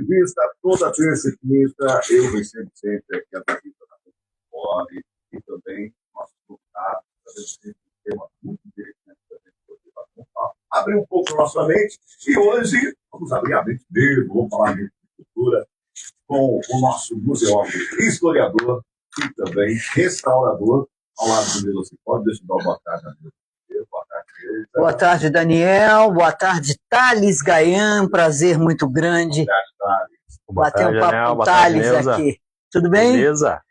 de Vista, toda terça e quinta, eu recebo sempre aqui a Davidson da Fora e também nosso contato, sempre um tema muito interessante para a gente poder bater um papo. Abrir um pouco a nossa mente e hoje vamos abrir a mente mesmo, vamos falar de cultura com o nosso museólogo, historiador e também restaurador ao lado do Nilo Cipó. Deixa eu dar uma boa tarde, Nilo. Boa tarde, boa tarde, Daniel. Boa tarde, Thales Gayan. Prazer muito grande. Boa tarde, Thales. Bater um papo com o Thales aqui. Tudo bem? Beleza.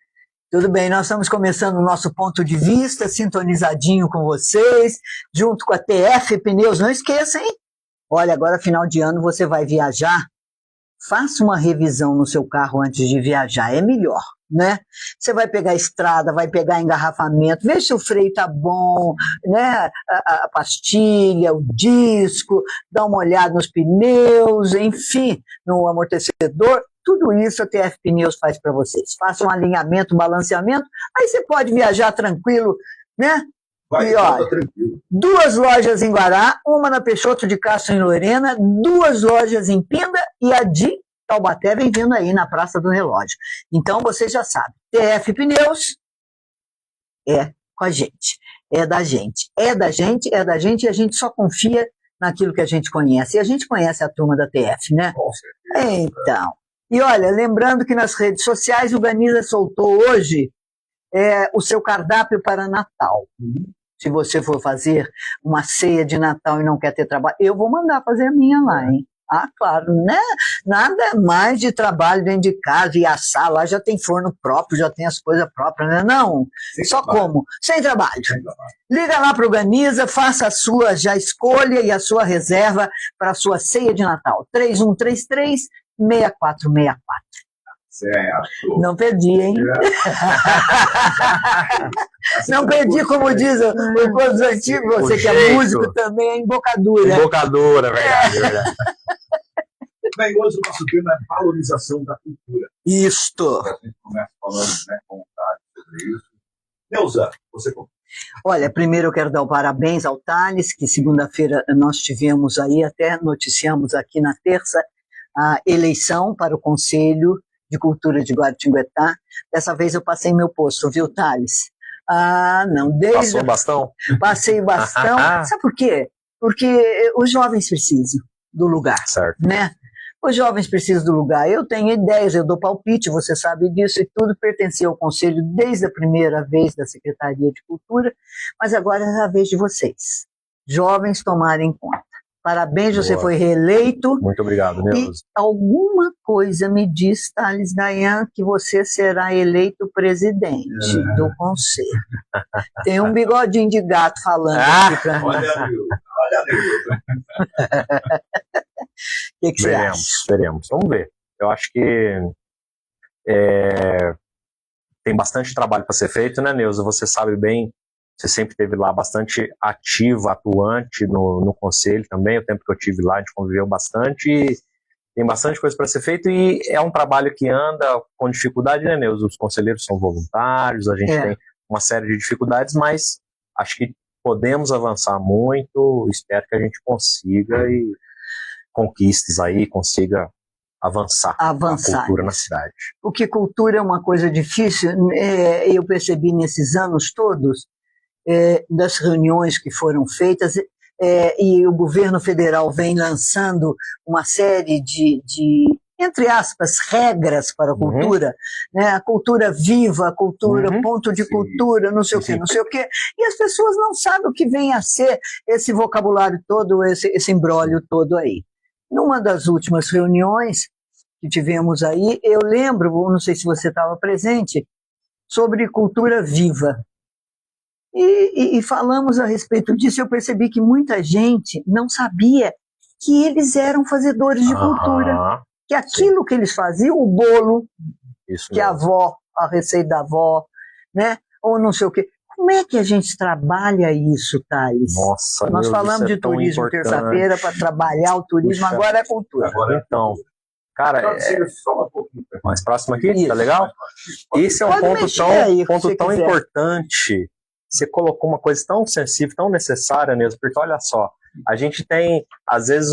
Tudo bem, nós estamos começando o nosso ponto de vista, sintonizadinho com vocês, junto com a TF Pneus. Não esqueça, hein? Olha, agora final de ano você vai viajar, faça uma revisão no seu carro antes de viajar, é melhor, né? Você vai pegar a estrada, vai pegar engarrafamento, vê se o freio tá bom, né? A pastilha, o disco, dá uma olhada nos pneus, enfim, no amortecedor. Tudo isso a TF Pneus faz para vocês. Faça um alinhamento, um balanceamento, aí você pode viajar tranquilo, né? Vai, e olha, tranquilo. 2 lojas em Guará, uma na Peixoto de Castro em Lorena, 2 lojas em Pinda e a de Taubaté vem vindo aí na Praça do Relógio. Então você já sabe, TF Pneus é com a gente, é da gente, é da gente, é da gente e a gente só confia naquilo que a gente conhece. E a gente conhece a turma da TF, né? Com certeza. Então... E olha, lembrando que nas redes sociais o Ganiza soltou hoje o seu cardápio para Natal. Se você for fazer uma ceia de Natal e não quer ter trabalho, eu vou mandar fazer a minha lá, hein? Ah, claro, né? Nada mais de trabalho dentro de casa e assar, lá já tem forno próprio, já tem as coisas próprias, né? Não, só como? Sem trabalho. Liga lá para o Ganiza, faça a sua já escolha e a sua reserva para a sua ceia de Natal. 3133-6464. Certo. Não perdi, hein? Não perdi, como diz o povo antigo, você que é músico também, é embocadura. Embocadura, verdade. Bem, hoje o nosso tema é valorização da cultura. Isto. A gente começa falando, né, com vontade sobre isso. Neuza, você começa. Olha, primeiro eu quero dar o parabéns ao Thales, que segunda-feira nós tivemos aí, até noticiamos aqui na terça, a eleição para o Conselho de Cultura de Guaratinguetá. Dessa vez eu passei meu posto, viu, Thales? Ah, não, Passou o bastão? Passei o bastão. Sabe por quê? Porque os jovens precisam do lugar, certo, né? Os jovens precisam do lugar. Eu tenho ideias, eu dou palpite, você sabe disso, e tudo pertencia ao Conselho desde a primeira vez da Secretaria de Cultura, mas agora é a vez de vocês, jovens, tomarem conta. Parabéns, você foi reeleito. Muito obrigado, Neuza. E alguma coisa me diz, Thales Gayan, que você será eleito presidente do Conselho. Tem um bigodinho de gato falando aqui para mim. Olha, O que você acha? Veremos. Vamos ver. Eu acho que tem bastante trabalho para ser feito, né, Neuza? Você sabe bem, você sempre esteve lá bastante ativa, atuante no Conselho também. O tempo que eu estive lá, a gente conviveu bastante e tem bastante coisa para ser feito e é um trabalho que anda com dificuldade, né, Neuza? Os conselheiros são voluntários, a gente tem uma série de dificuldades, mas acho que podemos avançar muito. Espero que a gente consiga e conquistes aí, consiga avançar a cultura na cidade. Porque cultura é uma coisa difícil, eu percebi nesses anos todos, das reuniões que foram feitas, e o governo federal vem lançando uma série de entre aspas, regras para a cultura, né? A cultura viva, a cultura, ponto de cultura, não sei o quê, não sei o quê, e as pessoas não sabem o que vem a ser esse vocabulário todo, esse imbróglio todo aí. Numa das últimas reuniões que tivemos aí, eu lembro, não sei se você estava presente, sobre cultura viva. E falamos a respeito disso, eu percebi que muita gente não sabia que eles eram fazedores de cultura. Que aquilo que eles faziam, o bolo, que a avó, a receita da avó, né? Ou não sei o quê. Como é que a gente trabalha isso, Thales? Nossa, nós falamos de turismo terça-feira para trabalhar o turismo, agora é cultura. Então, cara, mais próximo aqui, isso. Tá legal? Esse é um ponto tão importante. Você colocou uma coisa tão sensível, tão necessária mesmo, porque olha só, A gente tem, às vezes,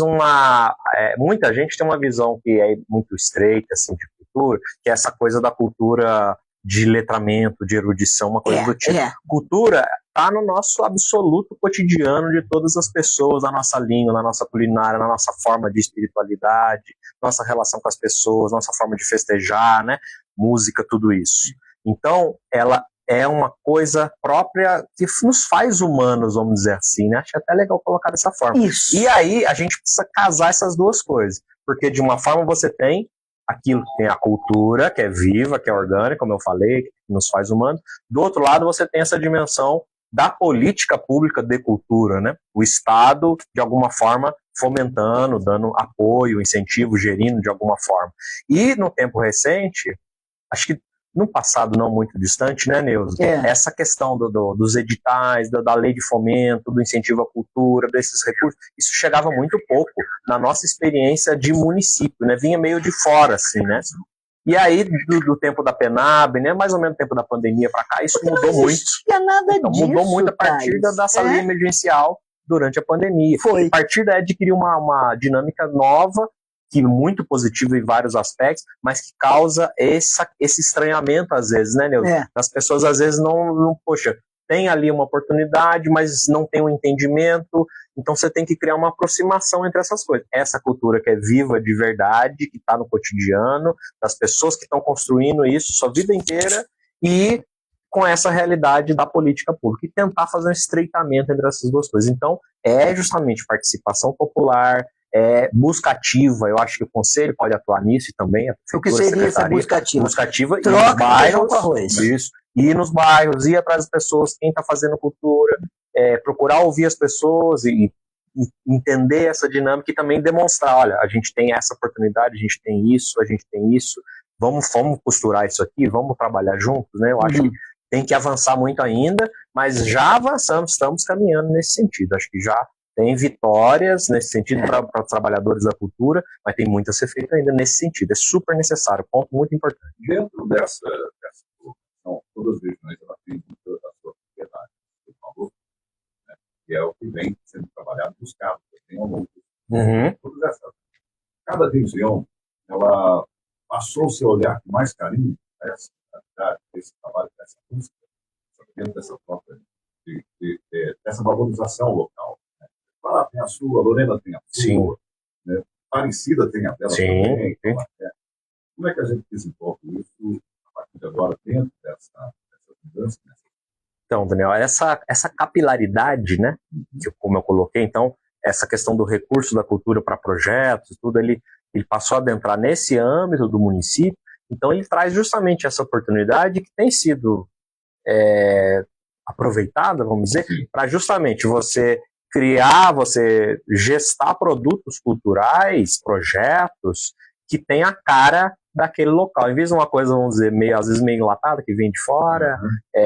muita gente tem uma visão que é muito estreita, assim, de cultura, que é essa coisa da cultura de letramento, de erudição, uma coisa do tipo. Cultura está no nosso absoluto cotidiano de todas as pessoas, na nossa língua, na nossa culinária, na nossa forma de espiritualidade, nossa relação com as pessoas, nossa forma de festejar, né? Música, tudo isso. Então, ela é uma coisa própria que nos faz humanos, vamos dizer assim, né? Acho até legal colocar dessa forma. Isso. E aí, a gente precisa casar essas duas coisas, porque de uma forma você tem aquilo que tem a cultura, que é viva, que é orgânica, como eu falei, que nos faz humanos. Do outro lado, você tem essa dimensão da política pública de cultura, né? O Estado, de alguma forma, fomentando, dando apoio, incentivo, gerindo de alguma forma. E no tempo recente, acho que num passado não muito distante, né, Neuza? Essa questão dos editais, da lei de fomento, do incentivo à cultura, desses recursos, isso chegava muito pouco na nossa experiência de município, né? Vinha meio de fora, assim, né? E aí, do tempo da PENAB, né, mais ou menos do tempo da pandemia para cá, isso mudou muito. Nada então, disso, mudou muito a partir dessa lei emergencial durante a pandemia. Foi. A partir daí adquiriu uma dinâmica nova, que é muito positiva em vários aspectos, mas que causa esse estranhamento às vezes, né, Neuza? As pessoas às vezes não, poxa, tem ali uma oportunidade, mas não tem um entendimento, então você tem que criar uma aproximação entre essas coisas. Essa cultura que é viva de verdade, que está no cotidiano, das pessoas que estão construindo isso sua vida inteira, e com essa realidade da política pública, e tentar fazer um estreitamento entre essas duas coisas. Então, é justamente participação popular, busca ativa, eu acho que o Conselho pode atuar nisso e também a o que seria essa busca ativa? Busca ativa e troca nos bairros, com arroz. Isso, ir nos bairros, ir atrás das pessoas, quem está fazendo cultura, procurar ouvir as pessoas e entender essa dinâmica e também demonstrar, olha, a gente tem essa oportunidade, a gente tem isso, vamos costurar isso aqui, vamos trabalhar juntos, né? Eu acho que tem que avançar muito ainda, mas já avançamos, estamos caminhando nesse sentido, acho que já tem vitórias nesse sentido para os trabalhadores da cultura, mas tem muito a ser feito ainda nesse sentido. É super necessário, ponto muito importante. Dentro dessa produção, todas as regiões ela tem muito da sua propriedade, né? Que é o que vem sendo trabalhado nos casos. Cada região ela passou -se a olhar com mais carinho essa atividade, esse trabalho, essa música, dentro dessa própria dessa valorização local. Pará tem a sua, a Lorena tem a sua, né? Aparecida tem a dela também. Como é que a gente desenvolve isso a partir de agora dentro dessa mudança? Então, Daniel, essa capilaridade, né, como eu coloquei, então, essa questão do recurso da cultura para projetos, tudo, ele passou a adentrar nesse âmbito do município, então ele traz justamente essa oportunidade que tem sido aproveitada, vamos dizer, para justamente você gestar produtos culturais, projetos que tem a cara daquele local. Em vez de uma coisa, vamos dizer, às vezes meio enlatada, que vem de fora,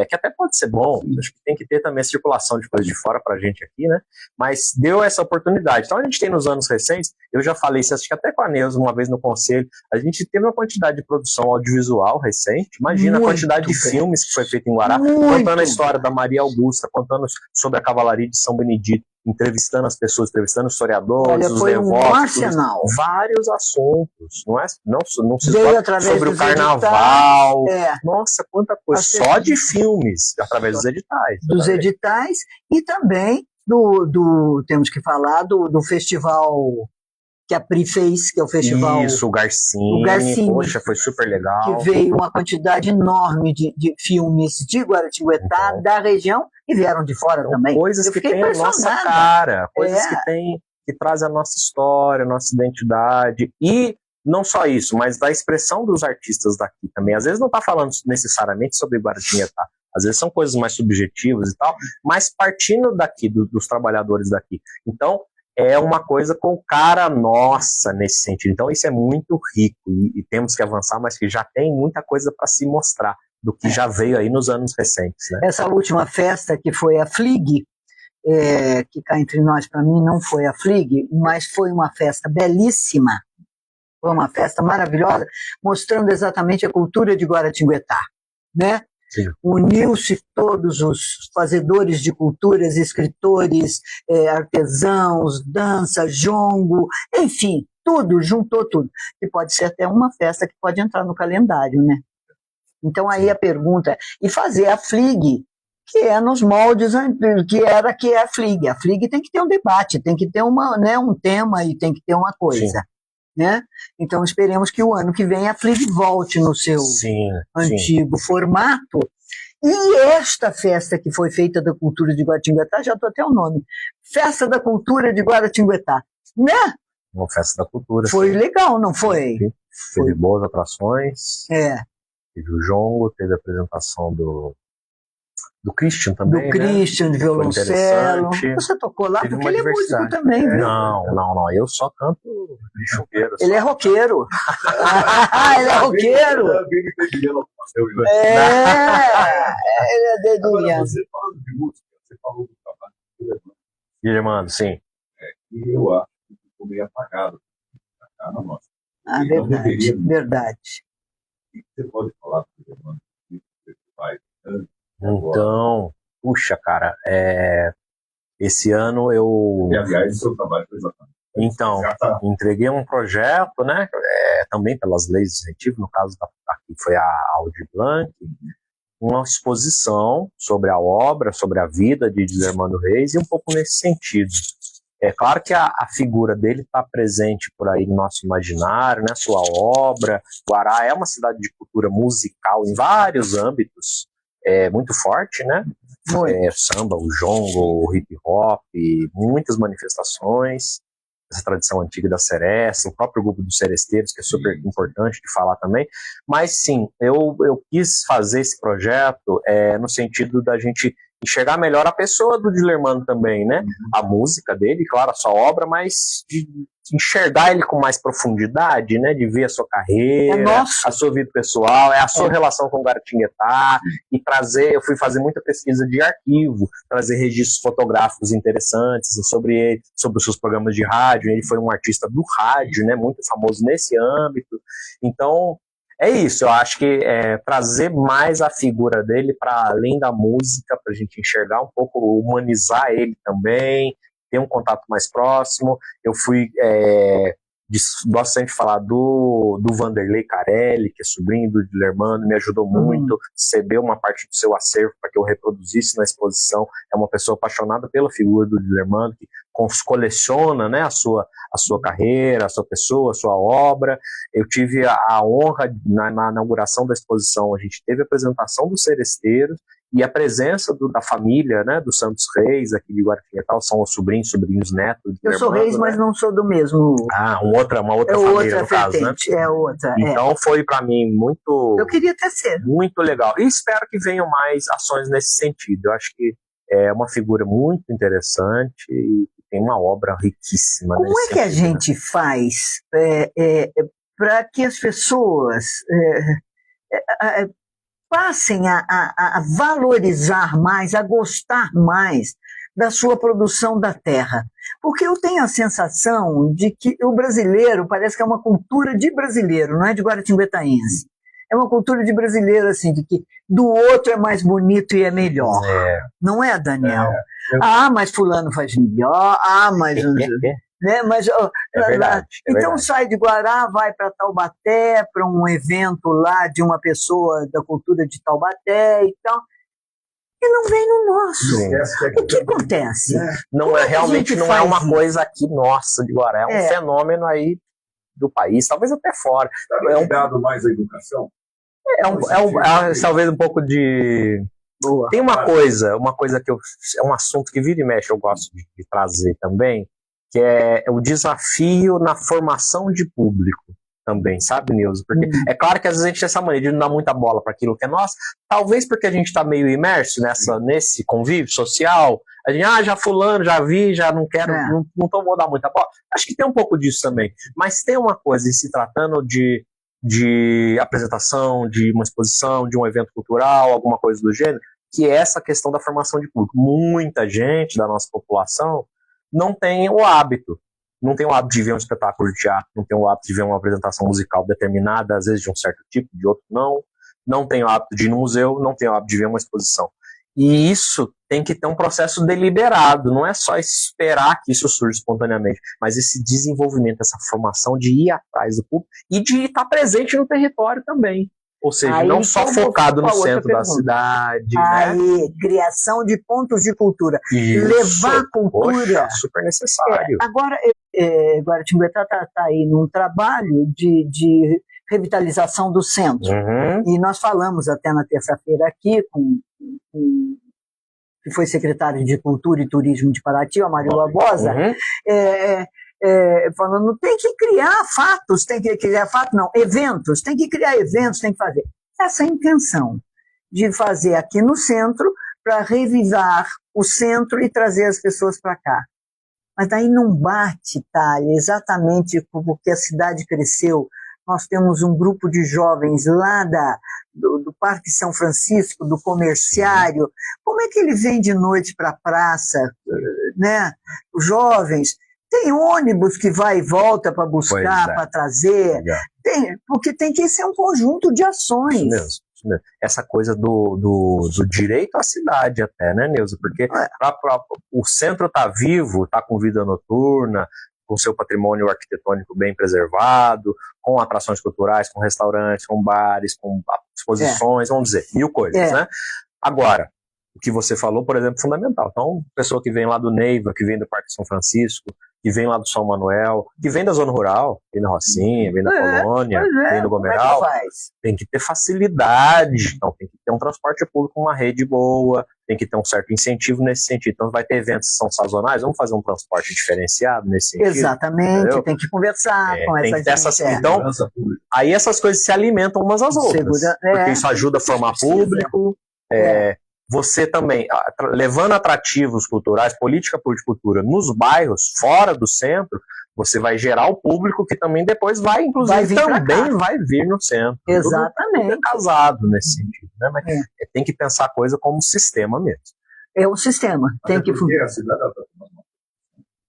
que até pode ser bom, acho que tem que ter também a circulação de coisas de fora pra gente aqui, né? Mas deu essa oportunidade. Então a gente tem nos anos recentes, eu já falei isso, acho que até com a Neuza uma vez no conselho, a gente teve uma quantidade de produção audiovisual recente, imagina a quantidade de filmes que foi feito em Guará, contando a história da Maria Augusta, contando sobre a cavalaria de São Benedito, entrevistando as pessoas, entrevistando historiadores, os devotos, vários assuntos, não se sobre o carnaval, nossa, quanta coisa, só de filmes, através dos editais. Dos editais e também temos que falar do festival que a Pri fez, que é o festival... Isso, o Garcini, poxa, foi super legal. Que veio uma quantidade enorme de filmes de Guaratinguetá, da região, e vieram de fora também. Coisas que têm a nossa cara, coisas que trazem a nossa história, a nossa identidade, e não só isso, mas da expressão dos artistas daqui também. Às vezes não está falando necessariamente sobre Guaratinguetá, às vezes são coisas mais subjetivas e tal, mas partindo daqui, dos trabalhadores daqui. Então, é uma coisa com cara nossa nesse sentido. Então isso é muito rico e temos que avançar, mas que já tem muita coisa para se mostrar do que já veio aí nos anos recentes, né? Essa última festa que foi a FLIG, que cá entre nós, para mim, não foi a FLIG, mas foi uma festa belíssima, foi uma festa maravilhosa, mostrando exatamente a cultura de Guaratinguetá, né? Uniu-se todos os fazedores de culturas, escritores, artesãos, dança, jongo, enfim, tudo, juntou tudo. E pode ser até uma festa que pode entrar no calendário, né? Então aí a pergunta é, e fazer a FLIG, que é nos moldes que é a FLIG. A FLIG tem que ter um debate, tem que ter um tema e tem que ter uma coisa. Né? Então esperemos que o ano que vem a FLIG volte no seu antigo formato. E esta festa que foi feita da cultura de Guaratinguetá, já estou até o nome, Festa da Cultura de Guaratinguetá, né? Uma festa da cultura. Foi legal, não foi? Teve boas atrações. Teve o jongo, teve a apresentação do Christian também. Do Christian, de violoncelo. Você tocou lá? Teve porque ele é músico também. Viu? Não. Eu só canto de chuveiro. Ele é roqueiro. Ele é roqueiro. Ele é dedilhado. Você falando de música, você falou do trabalho do Guilhermando, sim. E eu acho que ficou meio apagado. Verdade. Você pode falar do Guilhermando? Então, puxa, cara, esse ano eu... E, aliás, o seu trabalho foi exatamente. Então, entreguei um projeto, né, também pelas leis de incentivo, no caso aqui foi a Aldir Blanc, uma exposição sobre a obra, sobre a vida de Guilhermando Reis, e um pouco nesse sentido. É claro que a figura dele está presente por aí no nosso imaginário, né, sua obra. Guará é uma cidade de cultura musical em vários âmbitos, muito forte, né? Samba, o jongo, o hip hop, muitas manifestações, essa tradição antiga da seresta, o próprio grupo dos seresteiros, que é super importante de falar também. Mas sim, eu quis fazer esse projeto no sentido da gente enxergar melhor a pessoa do Guilhermando também, né? A música dele, claro, a sua obra, mas de enxergar ele com mais profundidade, né? De ver a sua carreira, a sua vida pessoal, a sua relação com o Guaratinguetá, e trazer, eu fui fazer muita pesquisa de arquivo, trazer registros fotográficos interessantes sobre ele, sobre os seus programas de rádio. Ele foi um artista do rádio, né? Muito famoso nesse âmbito. Então, é isso, eu acho que trazer mais a figura dele para além da música, para a gente enxergar um pouco, humanizar ele também, ter um contato mais próximo. Eu fui, gosto sempre de falar do Vanderlei Carelli, que é sobrinho do Guilhermando, me ajudou muito, cedeu uma parte do seu acervo para que eu reproduzisse na exposição. É uma pessoa apaixonada pela figura do Guilhermando, que coleciona, né, a sua carreira, a sua pessoa, a sua obra. Eu tive a honra, na inauguração da exposição, a gente teve a apresentação dos seresteiros e a presença da família, né, dos Santos Reis, aqui de Guaratinguetá, são os sobrinhos, netos. Eu sou Reis, mas não sou do mesmo. Uma outra família, no caso, né? É outra. Então foi para mim muito... Eu queria até ser. Muito legal. E espero que venham mais ações nesse sentido. Eu acho que é uma figura muito interessante e tem uma obra riquíssima. Como é que a gente faz para que as pessoas passem a valorizar mais, a gostar mais da sua produção da terra? Porque eu tenho a sensação de que o brasileiro parece que é uma cultura de brasileiro, não é de guaratinguetaense. É uma cultura de brasileiro, assim, de que do outro é mais bonito e é melhor. Não é, Daniel? Mas fulano faz melhor, mas... Né? Mas, verdade, então sai de Guará, vai para Taubaté, para um evento lá de uma pessoa da cultura de Taubaté e tal, e não vem no nosso. O que acontece? Realmente não é uma coisa aqui nossa de Guará, é um fenômeno aí do país, talvez até fora. É um dado mais a educação? Talvez um pouco de... Boa. Tem uma coisa que é um assunto que vira e mexe, eu gosto de trazer também, que é o desafio na formação de público também, sabe, Nilson? Porque é claro que às vezes a gente tem essa mania de não dar muita bola para aquilo que é nosso, talvez porque a gente está meio imerso nesse convívio social, a gente, já fulano, já vi, já não quero, não vou dar muita bola. Acho que tem um pouco disso também, mas tem uma coisa, em se tratando de apresentação, de uma exposição, de um evento cultural, alguma coisa do gênero, que é essa questão da formação de público. Muita gente da nossa população não tem o hábito de ver um espetáculo de teatro, não tem o hábito de ver uma apresentação musical determinada, às vezes de um certo tipo, de outro não. não tem o hábito de ir no museu, não tem o hábito de ver uma exposição. E isso tem que ter um processo deliberado, não é só esperar que isso surja espontaneamente, mas esse desenvolvimento, essa formação de ir atrás do público e de estar presente no território também. Ou seja, não só focado no centro da cidade. Aí, criação de pontos de cultura. Isso. Levar a cultura. Poxa, super necessário. Agora, Guaratinguetá está aí num trabalho de revitalização do centro. E nós falamos até na terça-feira aqui com que foi secretário de Cultura e Turismo de Paraty, o Mário Barbosa, falando, tem que criar fatos, eventos, tem que criar eventos, tem que fazer. Essa é a intenção de fazer aqui no centro para revivar o centro e trazer as pessoas para cá. Mas daí não bate, Thalia, exatamente porque a cidade cresceu. Nós temos um grupo de jovens lá do Parque São Francisco, do Comerciário. Como é que ele vem de noite para a praça, né? Os jovens. Tem ônibus que vai e volta para buscar, para trazer. Porque tem que ser um conjunto de ações. Isso mesmo. Essa coisa do direito à cidade até, né, Neuza? Porque o centro está vivo, está com vida noturna, com seu patrimônio arquitetônico bem preservado, com atrações culturais, com restaurantes, com bares, com exposições, vamos dizer, 1000 coisas, né? Agora, o que você falou, por exemplo, é fundamental. Então, pessoa que vem lá do Neiva, que vem do Parque São Francisco, que vem lá do São Manuel, que vem da zona rural, vem da Rocinha, vem da Colônia, vem do Gomeral, tem que ter facilidade, então tem que ter um transporte público, uma rede boa, tem que ter um certo incentivo nesse sentido. Então vai ter eventos que são sazonais, vamos fazer um transporte diferenciado nesse sentido. Exatamente, entendeu? Tem que conversar com essa gente. Então, aí essas coisas se alimentam umas às outras, porque isso ajuda a formar público, você também, levando atrativos culturais, política por cultura, nos bairros, fora do centro, você vai gerar o público que também depois vai, inclusive, vai vir no centro. Exatamente. Tudo é casado nesse sentido, né? Mas tem que pensar a coisa como sistema mesmo. É um sistema. Tem que funcionar. A cidade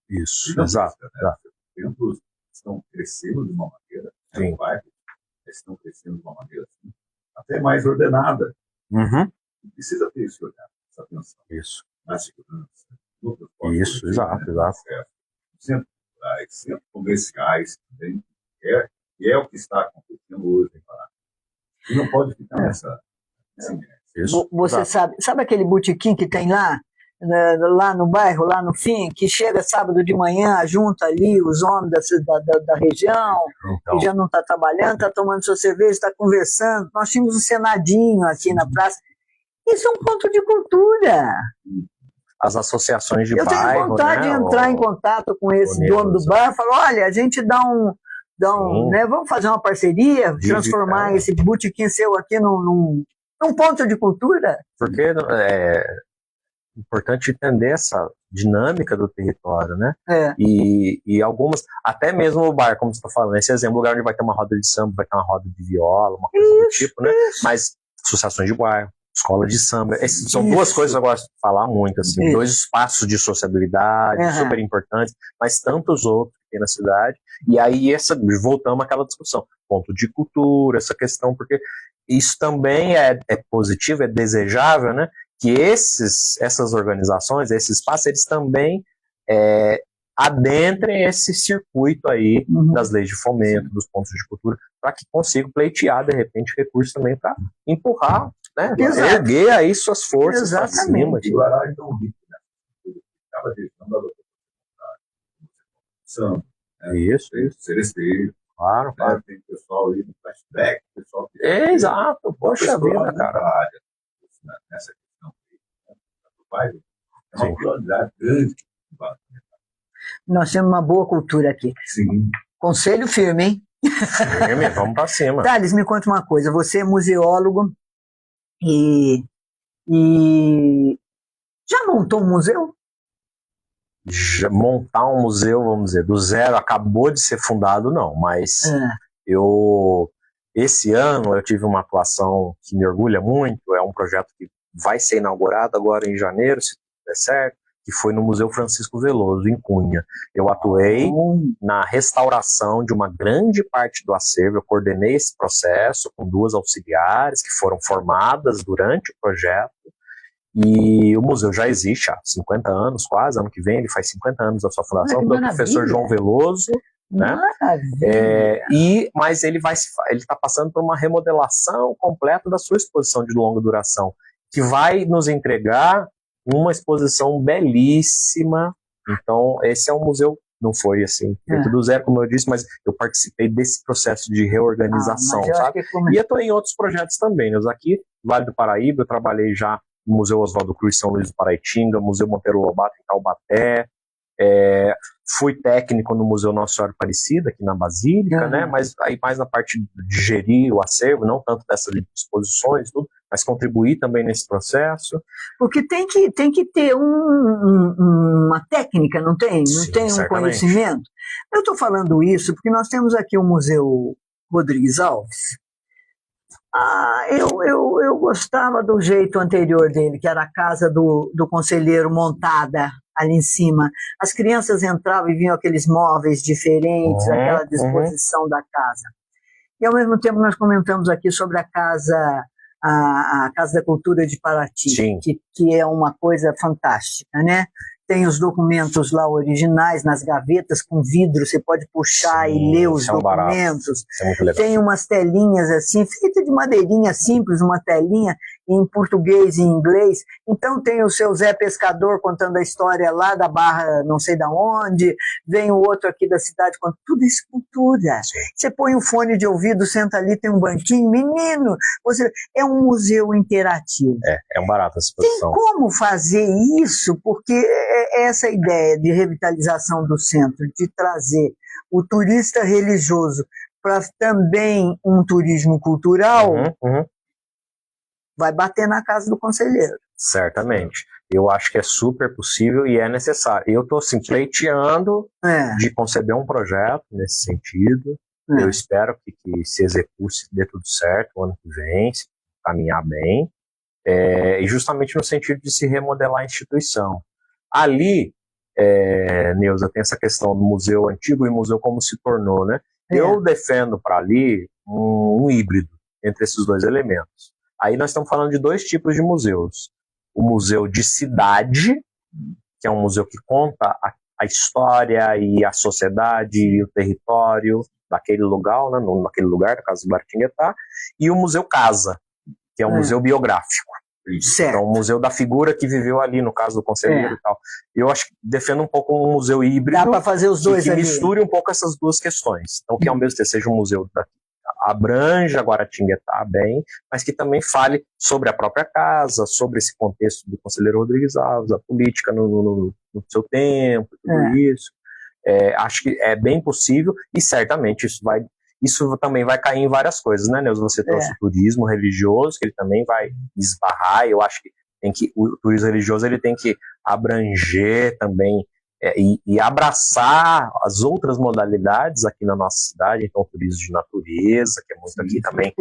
Isso, exato. Os centros estão crescendo de uma maneira, sim. Estão crescendo de uma maneira assim, até mais ordenada. Precisa ter esse olhar, essa atenção. Isso. Na segurança, no transporte. Isso, exato. Centros culturais, centros comerciais também, que é o que está acontecendo hoje em Pará. E não pode ficar nessa. Você sabe aquele botequim que tem lá no bairro, lá no fim, que chega sábado de manhã, junta ali os homens da região, que já não está trabalhando, está tomando sua cerveja, está conversando. Nós tínhamos um senadinho aqui na praça. Isso é um ponto de cultura. As associações de bairro. Eu tenho vontade de entrar em contato com esse dono do bar e falar, olha, a gente dá um vamos fazer uma parceria, transformar esse botequim seu aqui num ponto de cultura. Porque é importante entender essa dinâmica do território, né? E algumas, até mesmo o bar, como você está falando, esse exemplo, lugar onde vai ter uma roda de samba, vai ter uma roda de viola, uma coisa do tipo, né? Mas associações de bairro, escola de samba, são duas coisas que eu gosto de falar muito, assim, dois espaços de sociabilidade, super importantes, mas tantos outros que tem na cidade, e aí voltamos àquela discussão, ponto de cultura, essa questão, porque isso também é positivo, é desejável, né, que essas organizações, esses espaços, eles também adentrem esse circuito aí das leis de fomento, dos pontos de cultura, para que consigam pleitear, de repente, recursos também para empurrar, né? Erguer aí suas forças para cima. E o Ará, então, acaba deixando a samba. Isso. Seresteiro. Claro. Tem pessoal aí no flashback, pessoal que... Exato, poxa vida, cara. Nessa questão do bairro, é uma prioridade grande. Nós temos uma boa cultura aqui. Sim. Conselho firme, hein? Firme, vamos para cima. Thales, me conta uma coisa. Você é museólogo e já montou um museu? Montar um museu, vamos dizer, do zero, acabou de ser fundado, não. Mas esse ano eu tive uma atuação que me orgulha muito. É um projeto que vai ser inaugurado agora em janeiro, se der certo, que foi no Museu Francisco Veloso, em Cunha. Eu atuei na restauração de uma grande parte do acervo, eu coordenei esse processo com 2 auxiliares que foram formadas durante o projeto, e o museu já existe há 50 anos, quase, ano que vem ele faz 50 anos da sua fundação, do professor João Veloso, né? Mas ele está passando por uma remodelação completa da sua exposição de longa duração, que vai nos entregar uma exposição belíssima. Então, esse é um museu, não foi assim, feito do zero, como eu disse, mas eu participei desse processo de reorganização, sabe? E eu estou em outros projetos também, né? Aqui, Vale do Paraíba, eu trabalhei já no Museu Oswaldo Cruz, São Luís do Paraitinga, Museu Monteiro Lobato, em Taubaté, fui técnico no Museu Nossa Senhora Aparecida, aqui na Basílica, né? Mas aí mais na parte de gerir o acervo, não tanto dessas exposições, tudo, mas contribuir também nesse processo. Porque tem que ter uma técnica, não tem? Não Sim, tem um certamente. conhecimento? Eu estou falando isso porque nós temos aqui o Museu Rodrigues Alves. Eu gostava do jeito anterior dele, que era a casa do conselheiro montada ali em cima. As crianças entravam e vinham aqueles móveis diferentes, aquela disposição da casa. E, ao mesmo tempo, nós comentamos aqui sobre a Casa da Cultura de Paraty, que é uma coisa fantástica, né? Tem os documentos lá originais nas gavetas com vidro, você pode puxar e ler os documentos. Tem umas telinhas assim, feitas de madeirinha simples, uma telinha em português e em inglês. Então tem o seu Zé Pescador contando a história lá da Barra não sei da onde, vem o outro aqui da cidade contando. Tudo isso é cultura. Você põe um fone de ouvido, senta ali, tem um banquinho, menino, é um museu interativo. É um barato essa exposição. Tem como fazer isso? Porque essa ideia de revitalização do centro, de trazer o turista religioso para também um turismo cultural, vai bater na casa do conselheiro. Certamente. Eu acho que é super possível e é necessário. Eu estou assim, pleiteando de conceber um projeto nesse sentido. Eu espero que se execute, se dê tudo certo o ano que vem, se caminhar bem. E justamente no sentido de se remodelar a instituição. Ali, Neuza, tem essa questão do museu antigo e museu como se tornou, né? Eu defendo para ali um híbrido entre esses 2 elementos. Aí nós estamos falando de 2 tipos de museus. O museu de cidade, que é um museu que conta a história e a sociedade e o território daquele lugar, né, naquele lugar, na Casa do Guaratinguetá, e o museu casa, que é um museu biográfico. Certo. Então, o museu da figura que viveu ali, no caso do conselheiro e tal. Eu acho que defendo um pouco um museu híbrido. Dá para fazer os dois que ali. misture um pouco essas 2 questões. Então, que ao mesmo tempo seja um museu abranja Guaratinguetá bem, mas que também fale sobre a própria casa, sobre esse contexto do conselheiro Rodrigues Alves, a política no seu tempo, tudo isso. Acho que é bem possível e certamente isso também vai cair em várias coisas, né, Neuza? Você trouxe o turismo religioso, que ele também vai esbarrar. Eu acho que o turismo religioso ele tem que abranger também e abraçar as outras modalidades aqui na nossa cidade. Então, o turismo de natureza, que é muito aqui também,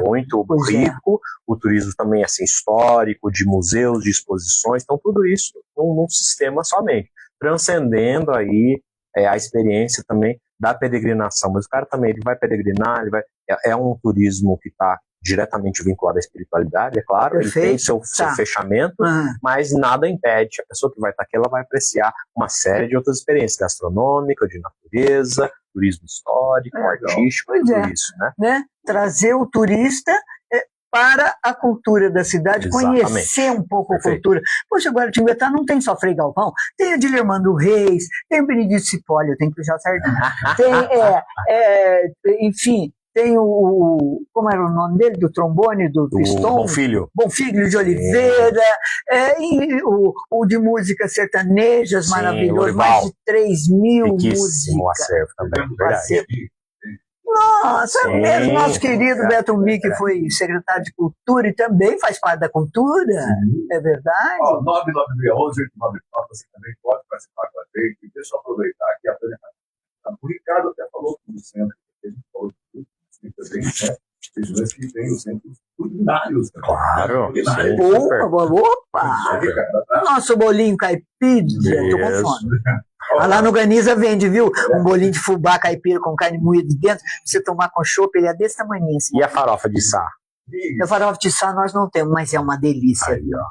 muito rico. O turismo também assim, histórico, de museus, de exposições. Então, tudo isso num sistema somente, transcendendo aí a experiência também da peregrinação. Mas o cara também ele vai peregrinar, é um turismo que está diretamente vinculado à espiritualidade, é claro. Perfeito. Ele tem seu fechamento, mas nada impede. A pessoa que vai estar aqui, ela vai apreciar uma série de outras experiências, gastronômica, de natureza, turismo histórico, artístico, tudo isso, né? Trazer o turista para a cultura da cidade, conhecer um pouco a cultura. Poxa, Guaratinguetá não tem só Frei Galvão, tem o Dilermando Reis, tem o Benedito Cipolla, eu tenho que puxar sardinha. Enfim, tem como era o nome dele? Do trombone, do Stone? Bonfilho de Oliveira, e o de músicas sertanejas maravilhoso, mais de 3 mil músicas. Acervo também, verdade. Nossa, mesmo nosso querido Beto Mick foi secretário de Cultura e também faz parte da cultura, é verdade? 99611-894, você também pode participar com a gente. Deixa eu aproveitar aqui o Ricardo até falou do centro, a gente falou do centro também, né? Que tem o centro culinários. Claro. Culinários. Opa! Nosso bolinho caipira, tô com fome. Lá no Ganiza vende, viu? Um bolinho de fubá caipira com carne moída dentro, pra você tomar com chopp, ele é desse tamanho. Assim. E a farofa de sá? A farofa de sá nós não temos, mas é uma delícia. Aí, ó.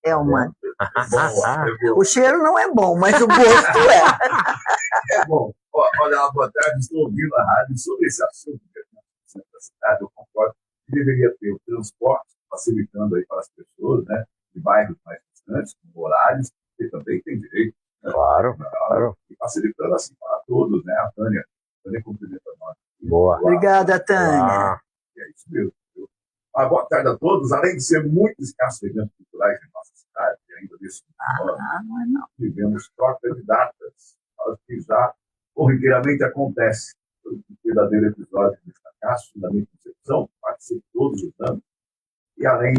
É uma... É bom. O cheiro não é bom, mas o gosto é. É bom. Olha, boa tarde, estou ouvindo a rádio sobre esse assunto da cidade. Eu concordo que deveria ter o transporte facilitando aí para as pessoas, né, de bairros mais distantes, com horários, que também tem direito. Né, Claro. E facilitando assim para todos, né? A Tânia cumprimenta nós. Boa. Obrigada, Tânia. É isso mesmo. Boa tarde a todos. Além de ser muito escassos eventos culturais em nossa cidade, e ainda nesse ano, tivemos troca de datas, que já corriqueiramente acontece. Foi um verdadeiro episódio de fracasso da minha concepção, participo todos os anos. E além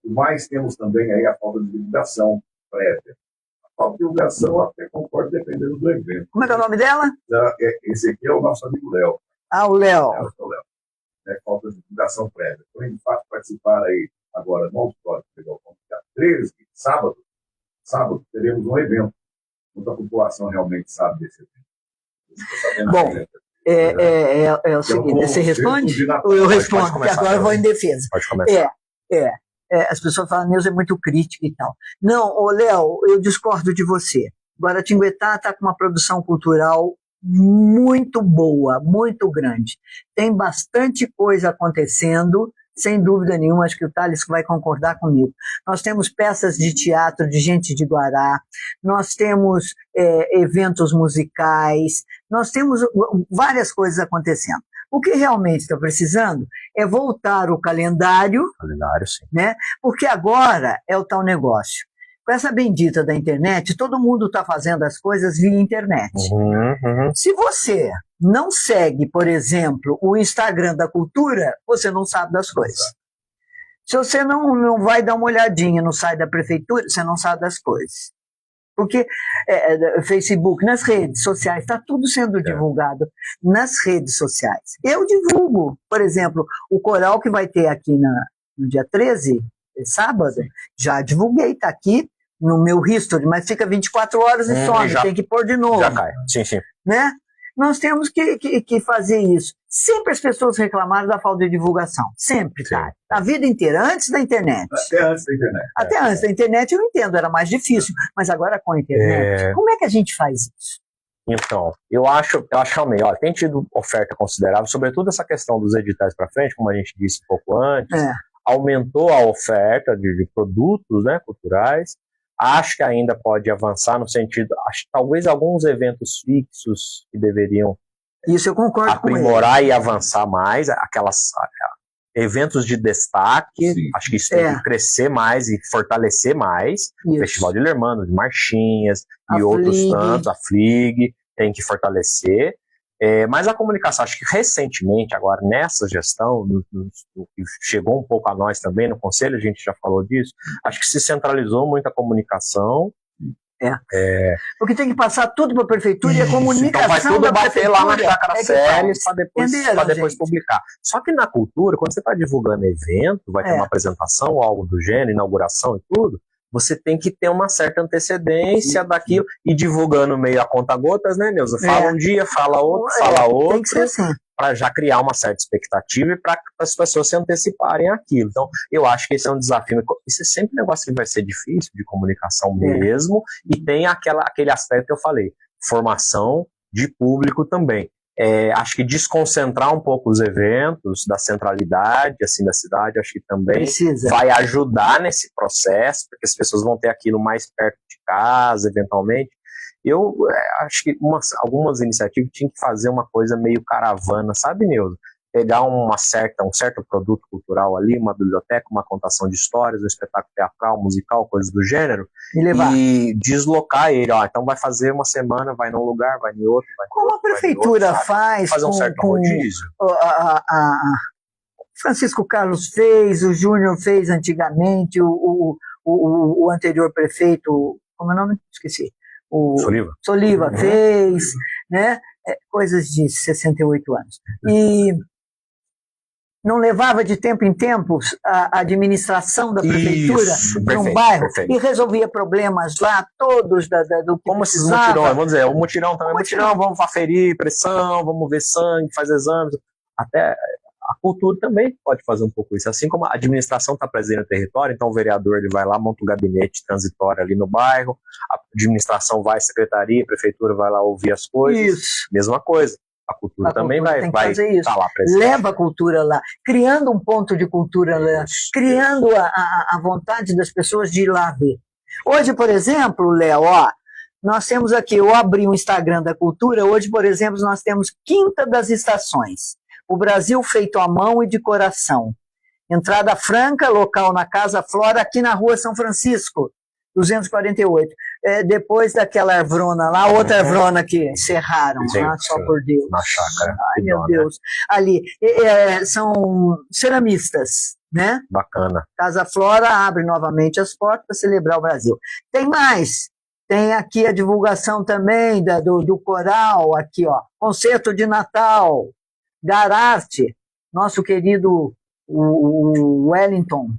do mais, temos também aí a falta de divulgação prévia. A falta de divulgação, eu até concordo, dependendo do evento. Como é que é o nome dela? Esse aqui é o nosso amigo Léo. O Léo. Falta de divulgação prévia. Então, de fato, participar aí agora no auditório dia 13, sábado, teremos um evento. Muita população realmente sabe desse evento. Bom, é o seguinte, você responde? Ou eu respondo, porque agora eu vou em defesa. Pode começar. As pessoas falam, Neuza é muito crítica e tal. Não, Léo, eu discordo de você. Guaratinguetá está com uma produção cultural muito boa, muito grande. Tem bastante coisa acontecendo, sem dúvida nenhuma, acho que o Thales vai concordar comigo. Nós temos peças de teatro de gente de Guará, nós temos eventos musicais, nós temos várias coisas acontecendo. O que realmente está precisando é voltar o calendário, Sim. Né? Porque agora é o tal negócio. Com essa bendita da internet, todo mundo está fazendo as coisas via internet. Se você não segue, por exemplo, o Instagram da cultura, você não sabe das coisas. Se você não vai dar uma olhadinha no site da prefeitura, você não sabe das coisas. Porque Facebook, nas redes sociais, está tudo sendo divulgado nas redes sociais. Eu divulgo, por exemplo, o coral que vai ter aqui no dia 13, sábado, já divulguei, está aqui no meu history, mas fica 24 horas e some, tem que pôr de novo. Já cai, sim. Né? Nós temos que fazer isso. Sempre as pessoas reclamaram da falta de divulgação. Sempre, cara. A vida inteira, antes da internet. Até antes da internet. Até antes da internet eu entendo, era mais difícil. Mas agora com a internet, como é que a gente faz isso? Então, eu acho realmente, tem tido oferta considerável, sobretudo essa questão dos editais para frente, como a gente disse um pouco antes, aumentou a oferta de produtos, né, culturais. Acho que ainda pode avançar no sentido, acho que talvez alguns eventos fixos que deveriam isso eu concordo aprimorar e avançar mais, eventos de destaque, sim. Acho que isso tem que crescer mais e fortalecer mais. O Festival de Lermano, de Marchinhas e outros tantos, a FLIG, tem que fortalecer. Mas a comunicação, acho que recentemente, agora nessa gestão, que chegou um pouco a nós também no Conselho, a gente já falou disso, acho que se centralizou muito a comunicação. Porque tem que passar tudo para a prefeitura e a comunicação então vai tudo bater lá na Chácara Celes para depois gente? Publicar. Só que na cultura, quando você está divulgando evento, vai ter uma apresentação ou algo do gênero, inauguração e tudo, você tem que ter uma certa antecedência daquilo e divulgando meio a conta-gotas, né, Neuza? Fala um dia, fala outro, fala outro. Tem que ser assim. Para já criar uma certa expectativa e para as pessoas se anteciparem àquilo. Então, eu acho que esse é um desafio. Isso é sempre um negócio que vai ser difícil, de comunicação mesmo, e tem aquele aspecto que eu falei, formação de público também. Acho que desconcentrar um pouco os eventos da centralidade, assim, da cidade, acho que também vai ajudar nesse processo, porque as pessoas vão ter aquilo mais perto de casa, eventualmente. Eu acho que algumas iniciativas tinham que fazer uma coisa meio caravana, sabe, Neuza? Pegar um certo produto cultural ali, uma biblioteca, uma contação de histórias, um espetáculo teatral, musical, coisas do gênero, e deslocar ele. Então vai fazer uma semana, vai num lugar, vai em outro, vai em Como outro, a prefeitura faz fazer um certo rodízio. Francisco Carlos fez, o Júnior fez antigamente, o anterior prefeito, como é o nome? Esqueci. O Soliva fez, né? Coisas de 68 anos. não levava de tempo em tempo a administração da prefeitura de um bairro e resolvia problemas lá todos do que como esses mutirões, vamos dizer, o mutirão também, mutirão, vamos aferir pressão, vamos ver sangue, fazer exames, até a cultura também pode fazer um pouco isso, assim como a administração está presente no território, então o vereador ele vai lá, monta um gabinete transitório ali no bairro, a administração vai, secretaria, a prefeitura vai lá ouvir as coisas, isso. Mesma coisa. A cultura também vai estar lá presente. Leva a cultura lá, criando um ponto de cultura lá, criando a vontade das pessoas de ir lá ver. Hoje, por exemplo, Léo, nós temos aqui, eu abri um Instagram da cultura, hoje, por exemplo, nós temos Quinta das Estações, o Brasil feito à mão e de coração. Entrada franca, local na Casa Flora, aqui na Rua São Francisco, 248. Depois daquela arvrona lá, outra arvrona que encerraram, só por Deus. Na chácara. Ai, meu Deus. Ali, são ceramistas, né? Bacana. Casa Flora abre novamente as portas para celebrar o Brasil. Tem mais. Tem aqui a divulgação também do coral, aqui, Concerto de Natal, Gararte, nosso querido o Wellington,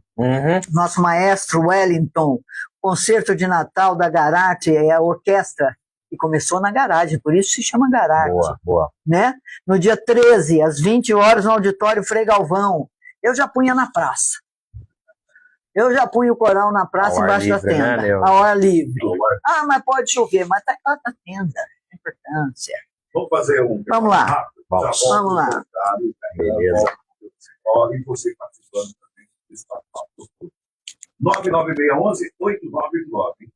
nosso maestro Wellington, Concerto de Natal da Garate, é a orquestra que começou na garagem, por isso se chama Garate. Boa. Né? No dia 13, às 20 horas, no auditório Frei Galvão. Eu já punha na praça. Eu já punho o coral na praça, embaixo da tenda, né, a hora livre. Mas pode chover, mas tá na tenda, tem importância. Vamos fazer um... Vamos lá. Vamos lá. Beleza. E você participando também desse papo. 99611-8989.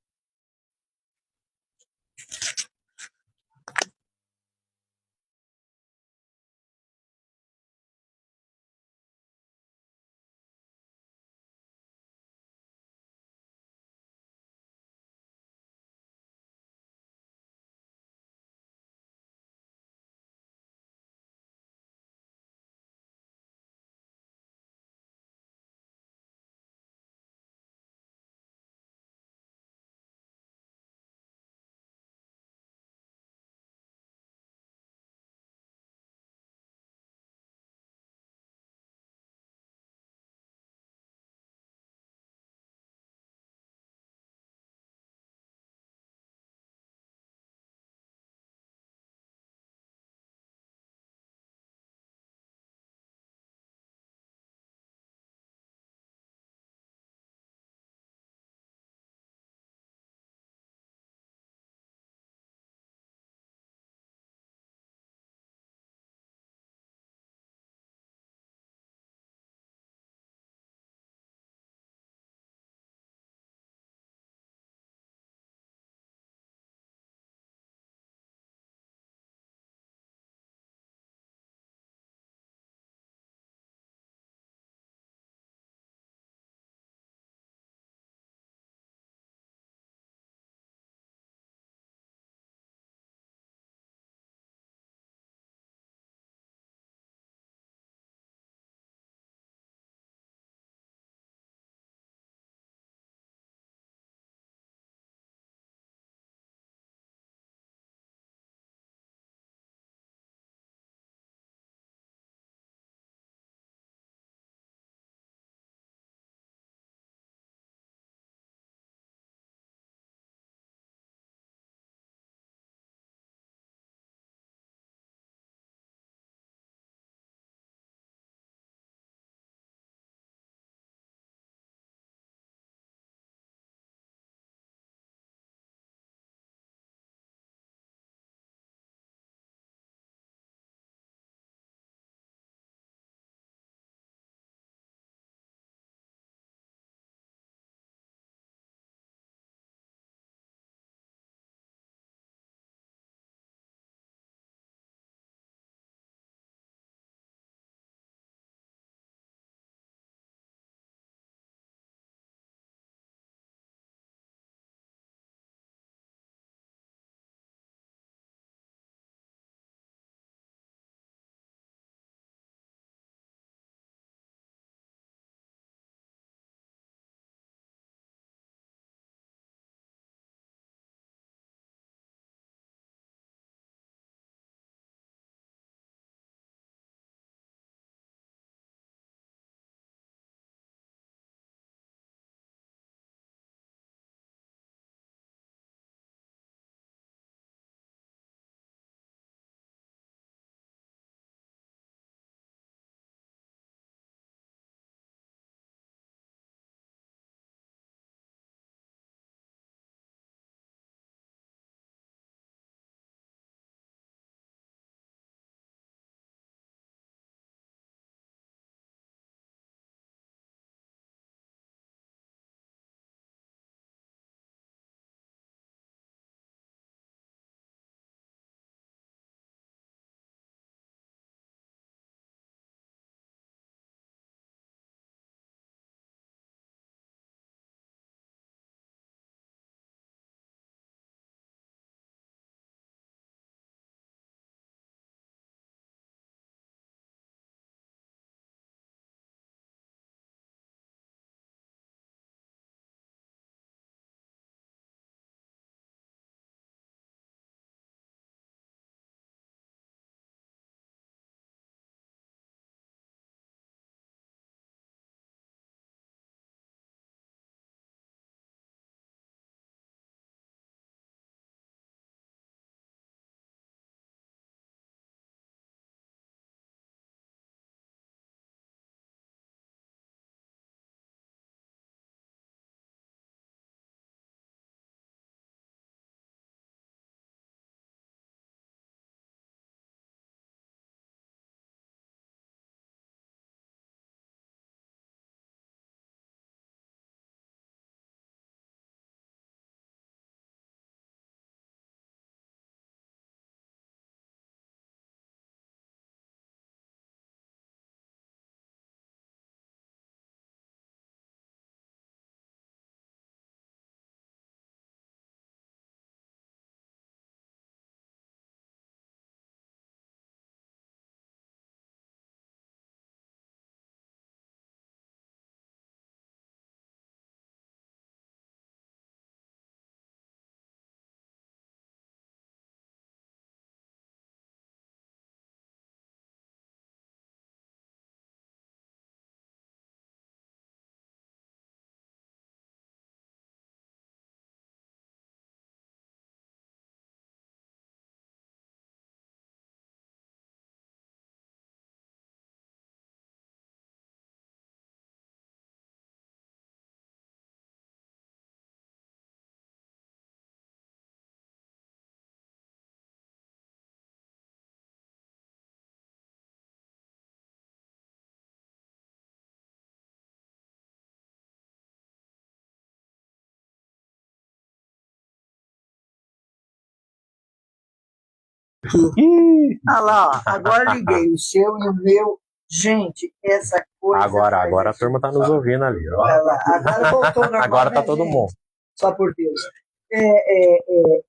Ah lá, ó, agora liguei o seu e o meu. Gente, essa coisa. Agora a turma está nos ouvindo ali. Ó. Agora voltou normal. Agora está né, todo gente? mundo. Só por Deus.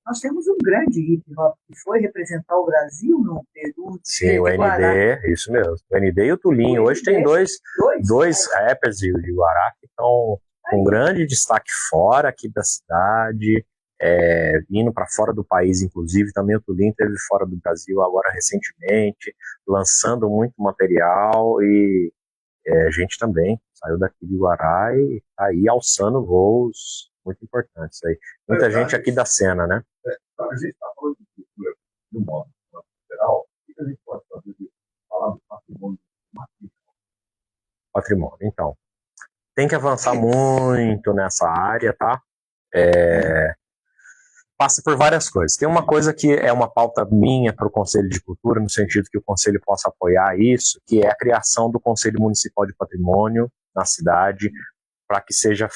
Nós temos um grande hip hop que foi representar o Brasil no Peru. Sim, o ND, isso mesmo. O ND e o Tulinho. Hoje tem dois rappers de Guará que estão com grande destaque fora aqui da cidade, indo para fora do país, inclusive. Também o Tulinho esteve fora do Brasil agora recentemente, lançando muito material, e a gente também saiu daqui de Guará e está aí alçando voos muito importantes aí. Muita gente aqui da cena, né? A gente está falando de cultura de um modo geral, o que a gente pode fazer de falar do patrimônio material? Patrimônio, então. Tem que avançar muito nessa área, tá? Passa por várias coisas. Tem uma coisa que é uma pauta minha para o Conselho de Cultura, no sentido que o Conselho possa apoiar isso, que é a criação do Conselho Municipal de Patrimônio na cidade, para que seja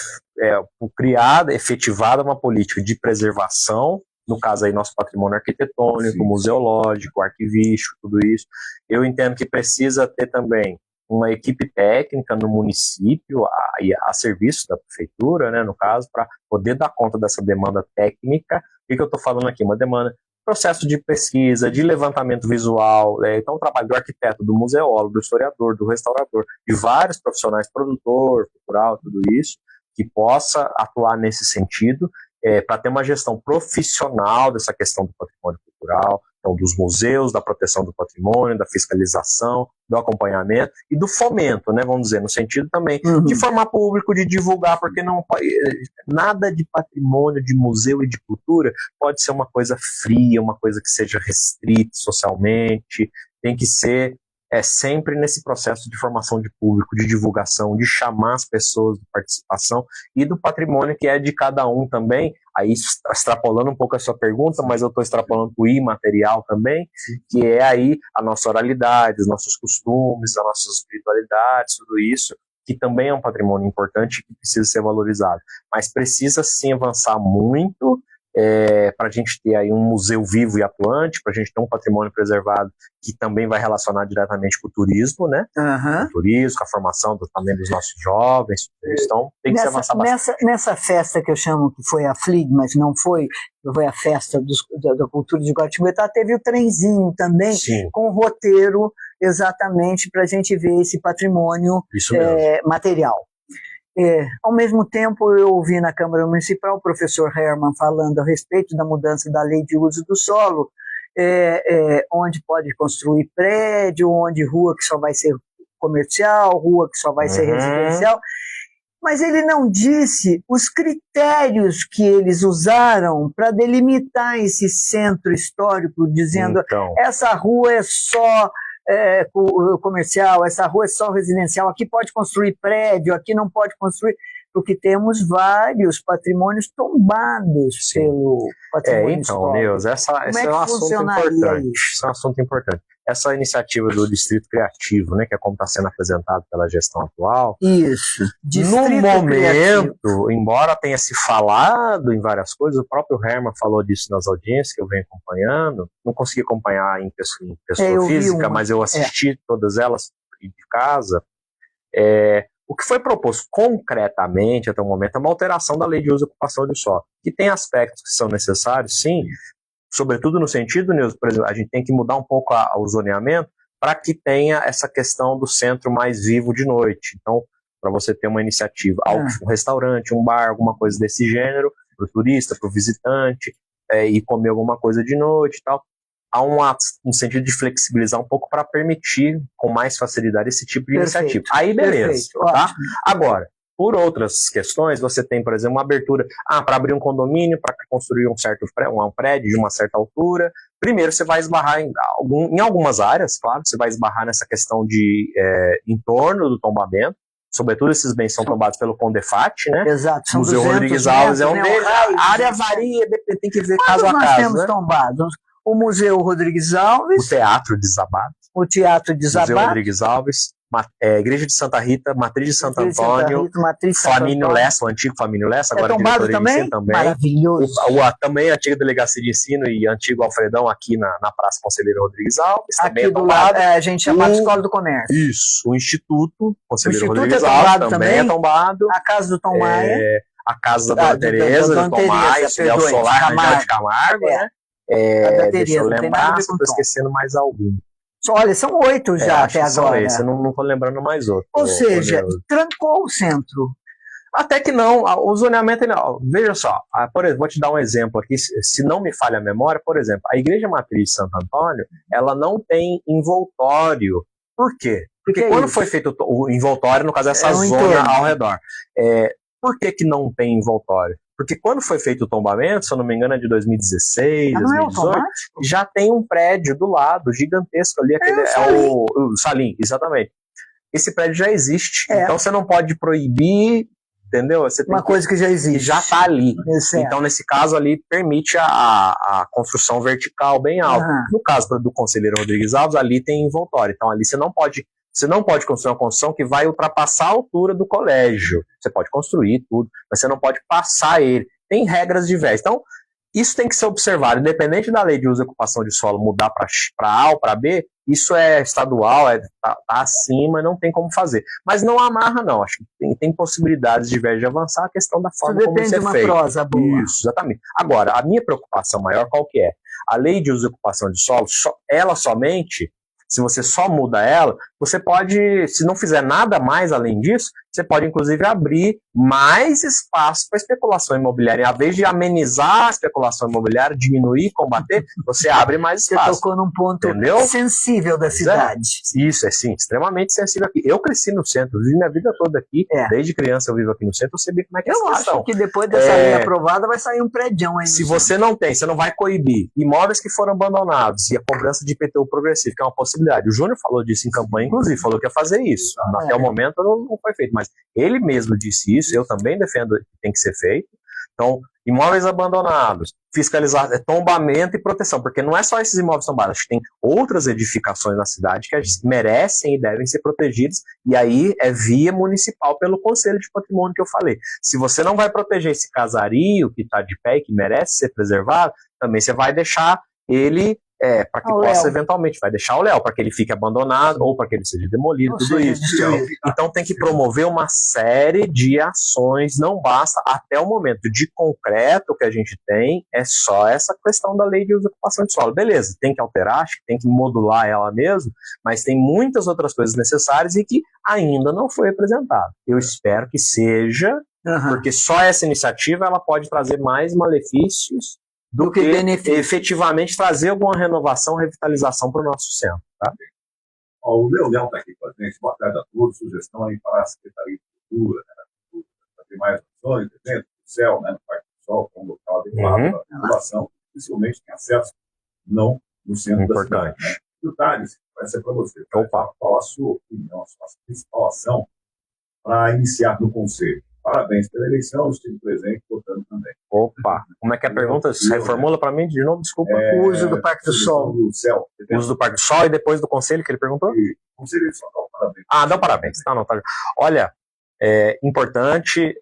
criada, efetivada uma política de preservação, no caso aí nosso patrimônio arquitetônico, sim, museológico, arquivístico, tudo isso. Eu entendo que precisa ter também uma equipe técnica no município, a serviço da prefeitura, né, no caso, para poder dar conta dessa demanda técnica. O que eu estou falando aqui? Uma demanda, processo de pesquisa, de levantamento visual, então o trabalho do arquiteto, do museólogo, do historiador, do restaurador, de vários profissionais, produtor, cultural, tudo isso, que possa atuar nesse sentido, para ter uma gestão profissional dessa questão do patrimônio cultural, então dos museus, da proteção do patrimônio, da fiscalização, do acompanhamento e do fomento, né, vamos dizer, no sentido também de formar público, de divulgar, porque não nada de patrimônio, de museu e de cultura pode ser uma coisa fria, uma coisa que seja restrita socialmente, tem que ser sempre nesse processo de formação de público, de divulgação, de chamar as pessoas de participação e do patrimônio que é de cada um também, aí extrapolando um pouco a sua pergunta, mas eu estou extrapolando para o imaterial também, que é aí a nossa oralidade, os nossos costumes, as nossas espiritualidades, tudo isso, que também é um patrimônio importante e que precisa ser valorizado. Mas precisa sim avançar muito, para a gente ter aí um museu vivo e atuante, para a gente ter um patrimônio preservado que também vai relacionar diretamente com o turismo, né? Com o turismo, com a formação também dos nossos jovens. Então tem que se avançar bastante. Nessa festa que eu chamo, que foi a FLIG, mas não foi a festa da cultura de Guaratinguetá, teve o trenzinho também, sim, com o roteiro exatamente para a gente ver esse patrimônio material. Ao mesmo tempo, eu ouvi na Câmara Municipal o professor Herman falando a respeito da mudança da lei de uso do solo, onde pode construir prédio, onde rua que só vai ser comercial, rua que só vai ser residencial, mas ele não disse os critérios que eles usaram para delimitar esse centro histórico, dizendo essa rua é só comercial, essa rua é só residencial, aqui pode construir prédio, aqui não pode construir, porque temos vários patrimônios tombados pelo patrimônio histórico. Neus, esse é um assunto importante. Isso é um assunto importante. Essa iniciativa do Distrito Criativo, né, que é como está sendo apresentado pela gestão atual, isso. No momento, embora tenha se falado em várias coisas, o próprio Herman falou disso nas audiências que eu venho acompanhando, não consegui acompanhar em pessoa física, mas eu assisti todas elas de casa. O que foi proposto concretamente até o momento é uma alteração da lei de uso e ocupação de solo, que tem aspectos que são necessários, sim, sobretudo no sentido, Nilson, por exemplo, a gente tem que mudar um pouco o zoneamento para que tenha essa questão do centro mais vivo de noite. Então, para você ter uma iniciativa, um restaurante, um bar, alguma coisa desse gênero, para o turista, para o visitante, e comer alguma coisa de noite e tal, há um sentido de flexibilizar um pouco para permitir com mais facilidade esse tipo de iniciativa. Aí beleza, tá? Agora, por outras questões, você tem, por exemplo, uma abertura para abrir um condomínio, para construir um prédio de uma certa altura. Primeiro, você vai esbarrar em algumas áreas, claro, você vai esbarrar nessa questão de entorno do tombamento, sobretudo esses bens são tombados pelo Condefat, né? Exato. O Museu Rodrigues Alves é um deles. A área varia, tem que ver caso a caso. Nós temos tombados o Museu Rodrigues Alves, o Teatro Desabado, Museu Rodrigues Alves, Igreja de Santa Rita, Matriz de Santo Matriz de Santa Antônio, Rita, Matriz de Santo Famílio Antônio. Lessa, o antigo Famílio Lessa, agora tombado diretoria de ensino também. Maravilhoso. Também a antiga Delegacia de Ensino e antigo Alfredão aqui na Praça Conselheiro Rodrigues Alves. Aqui do lado, a gente chama de Escola do Comércio. Isso, o Instituto Conselheiro Rodrigues Alves também é tombado. A casa do Tom Maia. A casa da Dona Tereza, do Tom Maia, o Solar, Rangel de Camargo, né? Deixa eu lembrar se eu estou esquecendo mais algum. Olha, são 8 já até agora. Eu não estou lembrando mais outro. Ou seja, trancou o centro. Até que não, o zoneamento, veja só, por exemplo, vou te dar um exemplo aqui, se não me falha a memória, por exemplo, a Igreja Matriz de Santo Antônio, ela não tem envoltório. Por quê? Porque quando foi feito o envoltório, no caso essa zona ao redor, por que não tem envoltório? Porque quando foi feito o tombamento, se eu não me engano é de 2016, 2018, já tem um prédio do lado, gigantesco ali, o Salim, exatamente. Esse prédio já existe, então você não pode proibir, entendeu? Você tem coisa que já existe. Já está ali. Então, nesse caso ali, permite a construção vertical bem alta. No caso do Conselheiro Rodrigues Alves, ali tem envoltório. Então, ali você não pode construir uma construção que vai ultrapassar a altura do colégio. Você pode construir tudo, mas você não pode passar ele. Tem regras diversas. Então, isso tem que ser observado. Independente da lei de uso e ocupação de solo mudar para A ou para B, isso é estadual, tá acima, não tem como fazer. Mas não amarra, não. Acho que tem possibilidades diversas de avançar a questão da forma como isso é feito. Depende de uma prosa boa. Isso, exatamente. Agora, a minha preocupação maior qual que é? A lei de uso e ocupação de solo, ela somente, se você só muda ela, você pode, se não fizer nada mais além disso, você pode inclusive abrir mais espaço para especulação imobiliária. Em vez de amenizar a especulação imobiliária, diminuir, combater, você abre mais espaço. Você tocou num ponto sensível da cidade. Isso, sim, extremamente sensível aqui. Eu cresci no centro, vivi minha vida toda aqui, desde criança eu vivo aqui no centro, eu sei como é que é essa questão. Eu acho que depois dessa lei aprovada vai sair um prédião aí. Se você não tem, você não vai coibir imóveis que foram abandonados e a cobrança de IPTU progressivo, que é uma possibilidade. O Júnior falou disso em campanha, inclusive, falou que ia fazer isso. Até o momento não foi feito, mas ele mesmo disse isso, eu também defendo que tem que ser feito. Então, imóveis abandonados, fiscalizar, tombamento e proteção, porque não é só esses imóveis tombados, tem outras edificações na cidade que merecem e devem ser protegidas, e aí é via municipal pelo Conselho de Patrimônio que eu falei. Se você não vai proteger esse casario que está de pé e que merece ser preservado, também você vai deixar ele para que possa eventualmente, vai deixar o Léo, para que ele fique abandonado ou para que ele seja demolido, tudo isso. Então tem que promover uma série de ações, não basta, até o momento de concreto que a gente tem, é só essa questão da lei de uso e ocupação de solo. Beleza, tem que alterar, acho que tem que modular ela mesmo, mas tem muitas outras coisas necessárias e que ainda não foi apresentado. Eu espero que seja, porque só essa iniciativa ela pode trazer mais malefícios do que efetivamente trazer alguma renovação, revitalização para o nosso centro. Tá? O Leonel está aqui com a gente. Boa tarde a todos. Sugestão aí para a Secretaria de Cultura, para ter mais opções, exemplo, do céu, né, no Parque do Sol, que é um local adequado para a população, principalmente tem acesso não no centro da cidade. Né? E o Thales, vai ser para você. Qual a sua opinião, a sua principal ação para iniciar no Conselho? Parabéns pela eleição, estive presente, votando também. Opa, como é que é a pergunta? Você reformula para mim de novo? Desculpa. O uso do Parque do Sol. Do céu. O uso do Parque do Sol e depois do Conselho que ele perguntou? Conselho de São Paulo, parabéns. Dá parabéns. Tá. Olha, importante,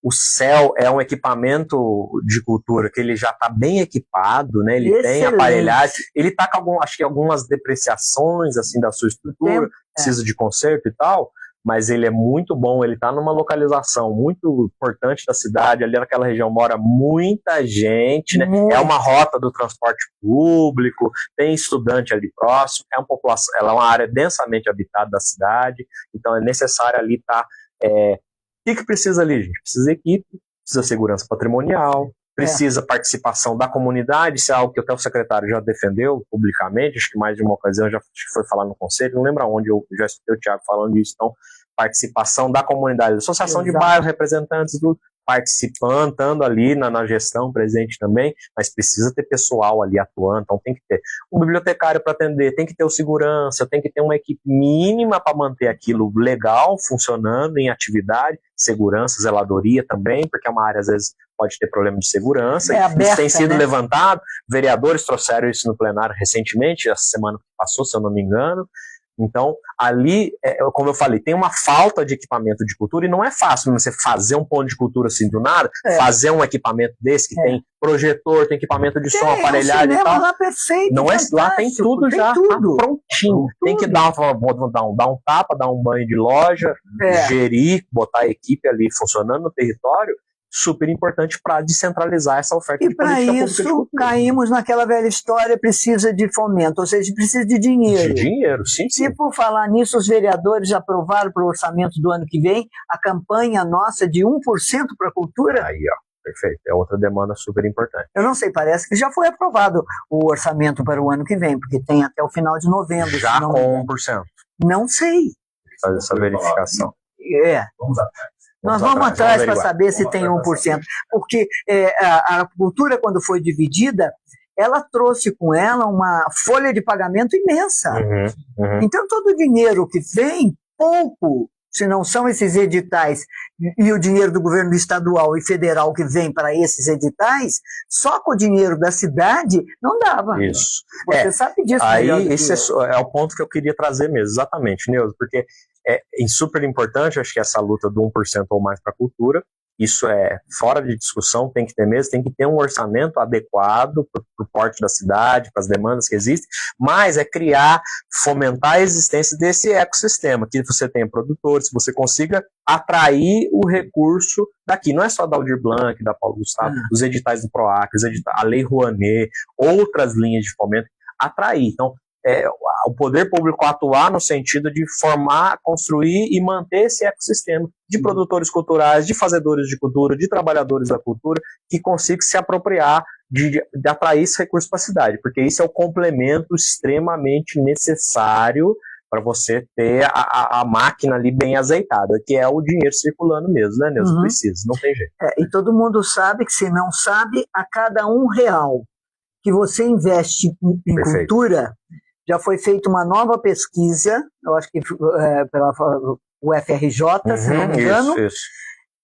o céu é um equipamento de cultura que ele já está bem equipado, né? Ele tem aparelhagem, ele está com acho que algumas depreciações assim da sua estrutura, precisa de conserto e tal, mas ele é muito bom, ele está numa localização muito importante da cidade, ali naquela região mora muita gente, né? É uma rota do transporte público, tem estudante ali próximo, ela é uma área densamente habitada da cidade, então é necessário ali estar... O que precisa ali, gente? Precisa equipe, precisa segurança patrimonial, precisa participação da comunidade, isso é algo que até o secretário já defendeu publicamente, acho que mais de uma ocasião já foi falar no conselho, não lembro onde eu já escutei o Thiago falando disso, então participação da comunidade, associação de bairro, representantes do participando, estando ali na gestão presente também, mas precisa ter pessoal ali atuando, então tem que ter um bibliotecário para atender, tem que ter o segurança, tem que ter uma equipe mínima para manter aquilo legal, funcionando em atividade, segurança, zeladoria também, porque é uma área às vezes pode ter problema de segurança, isso tem sido levantado, vereadores trouxeram isso no plenário recentemente, essa semana que passou, se eu não me engano, Então, ali, como eu falei, tem uma falta de equipamento de cultura e não é fácil você fazer um ponto de cultura assim do nada, fazer um equipamento desse que tem projetor, tem equipamento de som, aparelhagem e tal. Lá perfeito, não é, lá tem tudo já tudo. Prontinho. Tem que dar um tapa, dar um banho de loja, gerir, botar a equipe ali funcionando no território. Super importante para descentralizar essa oferta de política pública de cultura. Caímos naquela velha história, precisa de fomento, ou seja, precisa de dinheiro. De dinheiro, sim. Se por falar nisso, os vereadores aprovaram para o orçamento do ano que vem a campanha nossa de 1% para a cultura. Aí, ó, perfeito. É outra demanda super importante. Eu não sei, parece que já foi aprovado o orçamento para o ano que vem, porque tem até o final de novembro. Já com 1%? Não sei. Fazer essa verificação. Vamos atrás. Nós vamos atrás para saber se tem 1%. Porque a cultura, quando foi dividida, ela trouxe com ela uma folha de pagamento imensa. Então, todo o dinheiro que vem, pouco, se não são esses editais, e o dinheiro do governo estadual e federal que vem para esses editais, só com o dinheiro da cidade não dava. Isso. Você sabe disso. Aí, esse é o ponto que eu queria trazer mesmo, exatamente, Neuza, porque é super importante, acho que essa luta do 1% ou mais para a cultura, isso é fora de discussão, tem que ter mesmo, tem que ter um orçamento adequado para o porte da cidade, para as demandas que existem, mas é criar, fomentar a existência desse ecossistema, que você tenha produtores, que você consiga atrair o recurso daqui, não é só da Aldir Blanc, da Paulo Gustavo, os editais do PROAC, a Lei Rouanet, outras linhas de fomento, atrair. Então, o poder público atuar no sentido de formar, construir e manter esse ecossistema de produtores culturais, de fazedores de cultura, de trabalhadores da cultura, que consiga se apropriar de atrair esse recurso para a cidade, porque isso é o complemento extremamente necessário para você ter a máquina ali bem azeitada, que é o dinheiro circulando mesmo, né, Neuza? Precisa, não tem jeito. E todo mundo sabe que, se não sabe, a cada R$1 que você investe em cultura, já foi feita uma nova pesquisa, eu acho que pela UFRJ, se não me engano,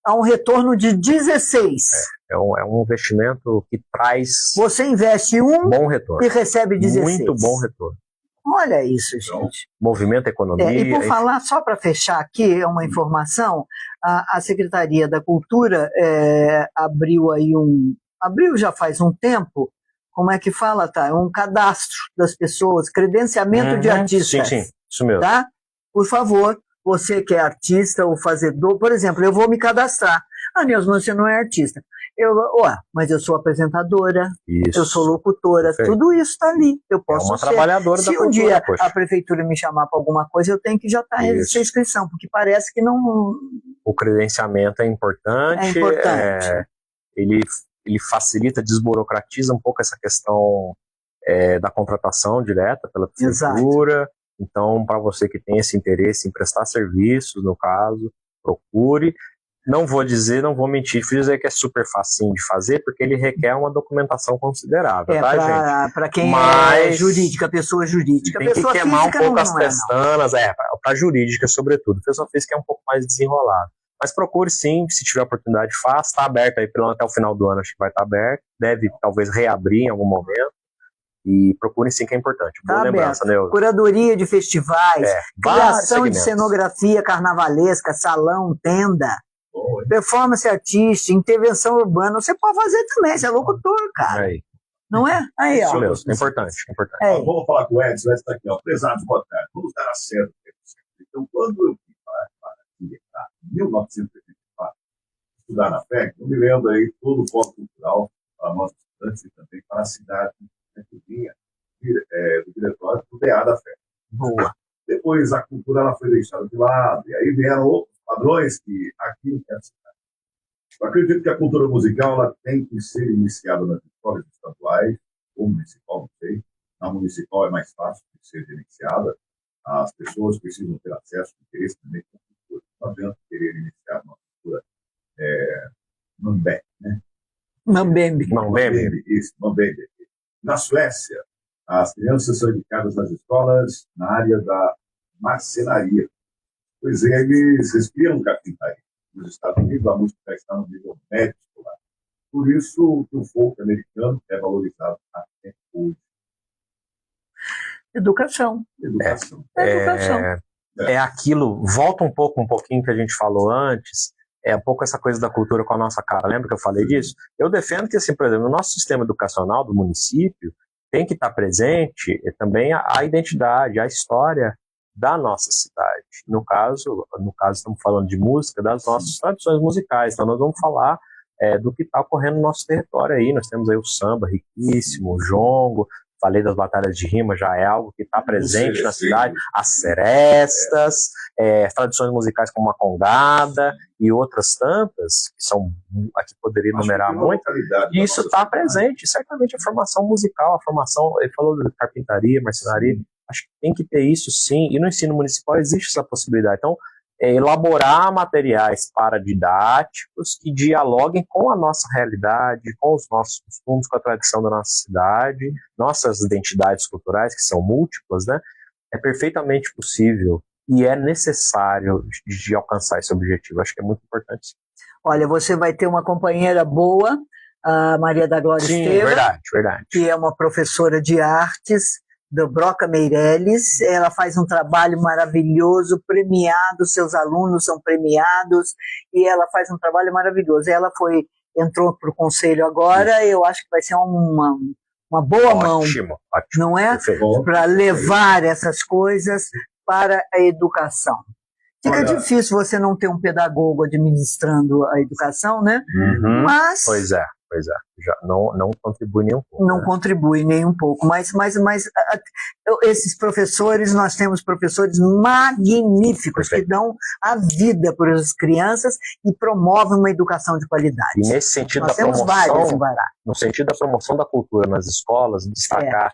há um retorno de 16. É um investimento que traz você investe bom retorno. E recebe 16. Muito bom retorno. Olha isso, gente. Movimento economia. E por falar, só para fechar aqui, uma informação, a Secretaria da Cultura abriu aí abriu já faz um tempo, como é que fala, tá? Um cadastro das pessoas, credenciamento de artistas. Sim, isso mesmo. Tá? Por favor, você que é artista ou fazedor, por exemplo, eu vou me cadastrar. Nilson, você não é artista. Mas eu sou apresentadora, eu sou locutora, tudo isso está ali. Eu posso uma trabalhadora da cultura. Se um dia a prefeitura me chamar para alguma coisa, eu tenho que já estar essa inscrição, porque parece que não... O credenciamento é importante. É importante. Ele facilita, desburocratiza um pouco essa questão da contratação direta pela prefeitura. Exato. Então, para você que tem esse interesse em prestar serviços, no caso, procure. Não vou mentir, dizer que é super facinho de fazer, porque ele requer uma documentação considerável, tá, gente? Para quem é jurídica, pessoa jurídica. Tem que queimar um pouco as pestanas, para jurídica, sobretudo. A pessoa física é um pouco mais desenrolada. Mas procure sim, se tiver oportunidade, faça. Está aberto aí até o final do ano, acho que vai estar aberto. Deve talvez reabrir em algum momento. E procurem sim, que é importante. Boa lembrança, Neuza. Curadoria de festivais, criação de cenografia carnavalesca, salão, tenda, performance artística, intervenção urbana. Você pode fazer também, você é locutor, cara. Não é? Aí, isso mesmo, é importante. Vamos falar com o Edson, o Edson está aqui, prezados, boa tarde. Vamos dar a certo. Então, quando eu fui para em 1984, estudar na FEC, eu me lembro aí todo o foco cultural para nós estudantes e também para a cidade que vinha do diretório do DA da FEC. Boa. Depois a cultura ela foi deixada de lado, e aí vieram outros padrões que aqui não quer citar. Eu acredito que a cultura musical ela tem que ser iniciada nas escolas estaduais ou municipal, não sei. Na municipal é mais fácil de ser iniciada. As pessoas precisam ter acesso, interesse também com a cultura. Não adianta querer iniciar uma cultura Mambembe, né? Mambembe. Isso, Mambembe. Na Suécia, as crianças são educadas nas escolas na área da marcenaria. Pois eles respiram carpintaria. Nos Estados Unidos, a música já está no nível médio escolar. Por isso, o folk americano é valorizado até hoje. Educação. Educação. Educação. É aquilo, volta um pouquinho que a gente falou antes, é um pouco essa coisa da cultura com a nossa cara. Lembra que eu falei disso? Eu defendo que, assim, por exemplo, no nosso sistema educacional do município, tem que estar presente também a identidade, a história da nossa cidade. No caso, estamos falando de música, das nossas tradições musicais. Então, nós vamos falar do que está ocorrendo no nosso território aí. Nós temos aí o samba riquíssimo, o jongo, falei das batalhas de rima, já é algo que está presente na cidade, as serestas, tradições musicais como a congada e outras tantas, que são, aqui poderia enumerar muito, e isso está presente, certamente a formação musical, a formação, ele falou de carpintaria, marcenaria, acho que tem que ter isso sim, e no ensino municipal existe essa possibilidade. Então, elaborar materiais paradidáticos que dialoguem com a nossa realidade, com os nossos costumes, com a tradição da nossa cidade, nossas identidades culturais, que são múltiplas, né? É perfeitamente possível e é necessário de alcançar esse objetivo. Acho que é muito importante. Olha, você vai ter uma companheira boa, a Maria da Glória Estevam, verdade. Que é uma professora de artes, do Broca Meirelles. Ela faz um trabalho maravilhoso, premiado, seus alunos são premiados, e ela faz um trabalho maravilhoso. Ela entrou para o conselho agora, eu acho que vai ser uma boa mão, não é? Para levar essas coisas para a educação. Fica difícil você não ter um pedagogo administrando a educação, né? Uhum. Mas... Pois é. Já não contribui nem um pouco. Não contribui nem um pouco, mas esses professores, nós temos professores magníficos que dão a vida para as crianças e promovem uma educação de qualidade. E nesse sentido nós temos vários em Bará. No sentido da promoção da cultura nas escolas, destacar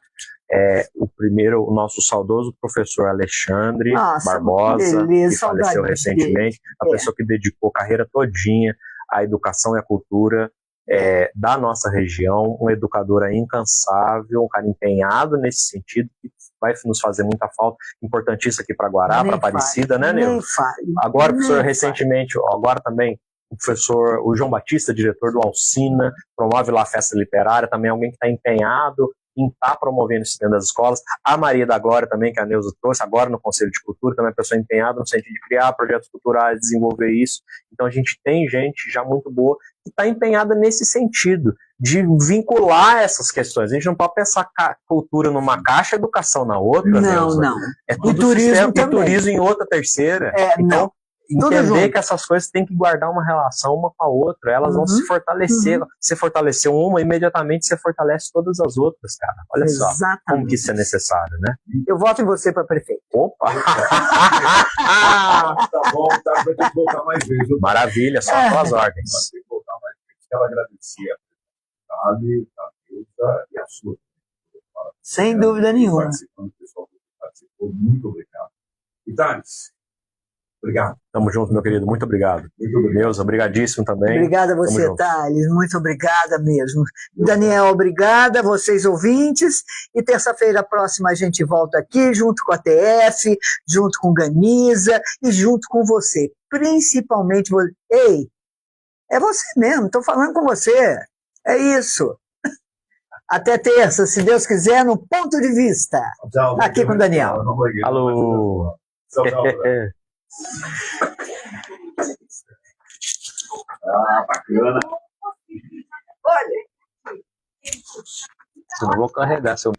o nosso saudoso professor Alexandre Barbosa, que faleceu recentemente, a pessoa que dedicou a carreira todinha à educação e à cultura da nossa região, um educador incansável, um cara empenhado nesse sentido, que vai nos fazer muita falta, importantíssimo aqui para Guará, para Aparecida, né, Neuza? Agora, professor, recentemente, agora também, o João Batista, diretor do Alcina, promove lá a festa literária, também alguém que está empenhado em estar promovendo isso dentro das escolas. A Maria da Glória também, que a Neuza trouxe, agora no Conselho de Cultura, também é uma pessoa empenhada no sentido de criar projetos culturais, desenvolver isso. Então a gente tem gente já muito boa que está empenhada nesse sentido, de vincular essas questões. A gente não pode pensar cultura numa caixa, educação na outra. Não, Neuza. não. É tudo turismo e turismo em outra terceira. Então, entender que essas coisas têm que guardar uma relação uma com a outra, elas vão se fortalecer. Você fortaleceu uma, imediatamente você fortalece todas as outras, cara. Olha só como que isso é necessário, né? Eu voto em você para prefeito. Opa! Tá bom, vai ter que voltar mais vezes. Maravilha, só as ordens. Vai ter que voltar mais vezes. Quero agradecer a Neuza e a sua. Sem dúvida nenhuma. O pessoal que participou, muito obrigado. E Thales, obrigado. Tamo junto, meu querido. Muito obrigado. Neuza, obrigadíssimo também. Obrigada a você, Thales. Muito obrigada mesmo. Daniel, obrigada. Vocês ouvintes. E terça-feira próxima a gente volta aqui, junto com a TF, junto com Ganiza e junto com você. Principalmente você. Ei, é você mesmo. Estou falando com você. É isso. Até terça, se Deus quiser, no Ponto de Vista. Tchau, aqui com o Daniel. Alô. Tchau. Bacana. Olha. Eu não vou carregar seu